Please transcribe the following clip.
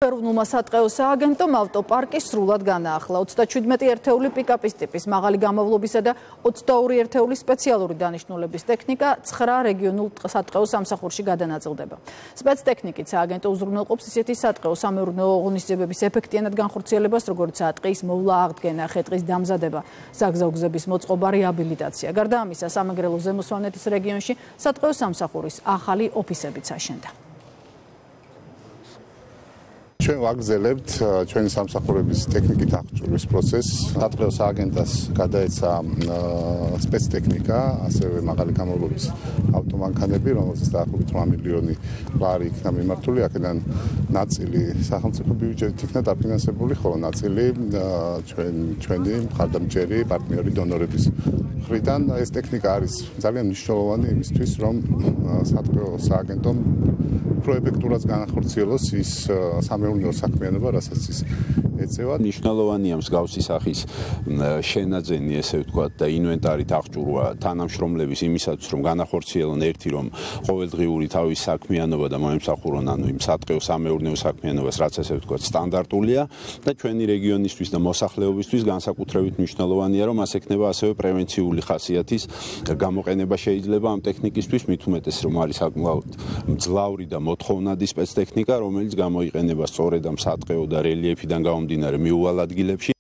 ეროვნულმა სატყეო სააგენტომ ავტოპარკი სრულად განაახლა. 37 ერთეული პიკაპის ტიპის მაღალი გამოვლობისა და 22 ერთეული სპეციალური დანიშნულების ტექნიკა 9 რეგიონულ სატყეო სამსახურში გადანაწილდება. სპეცტექნიკით სააგენტო უზრუნველყოფს ისეთი სატყეო სამეურნეო ღონისძიებების ეფექტიანად განხორციელებას, როგორიცაა ტყის მოვლა, აღდგენა, ხე-ტყის დამზადება, საგზაო-გზების მოწყობა, რეაბილიტაცია. გარდა ამისა, სამეგრელო ზემო სვანეთის რეგიონში სატყეო სამსახურის ახალი ოფისებიც აშენდა. ჩვენ ვაგრძელებთ ჩვენი სამსახურების ტექნიკით აღჭურვის პროცესს. სატყეო სააგენტოს გადაეცა სპეცტექნიკა, ასევე მაღალი გამოვლობის ავტომანქანები, რომელზეც დაახლოებით 8 მილიონი ლარი იქნა მიმართული. აქედან ნაწილი სახელმწიფო ბიუჯეტით იქნა დაფინანსებული, ხოლო ნაწილი ჩვენი მხარდამჭერი პარტნიორი დონორების მხრიდან. ეს ტექნიკა არის ძალიან მნიშვნელოვანი იმისთვის, რომ სატყეო სააგენტომ პროეფექტურას განახორციელოს ის სამეურნეო საქმიანობა, რასაც ის ეწევა. მნიშვნელოვანია მსგავსი სახის შენაძენი, ესე ვთქვათ, და ინვენტარით აღჭურვა თანამშრომლების იმისათვის, რომ განახორციელონ ერთი, რომ ყოველდღიური თავის საქმიანობა და მოემსახურონ, ანუ იმ სატყეო სამეურნეო საქმიანობას, რაც ესე ვთქვათ, სტანდარტულია და ჩვენი რეგიონისთვის და მოსახლეობისთვის განსაკუთრებით მნიშვნელოვანია, რომ მას ექნება ასევე პრევენციული ხასიათის გამოყენება შეიძლება ამ ტექნიკისთვის, მით უმეტეს, რომ არის საკმაოდ მძლავრი და მოთხოვნადი სპეცტექნიკა, რომელიც გამოიყენება სწორედ ამ სატყეო და რელიეფიდან გამომდინარე მიუვალ ადგილებში.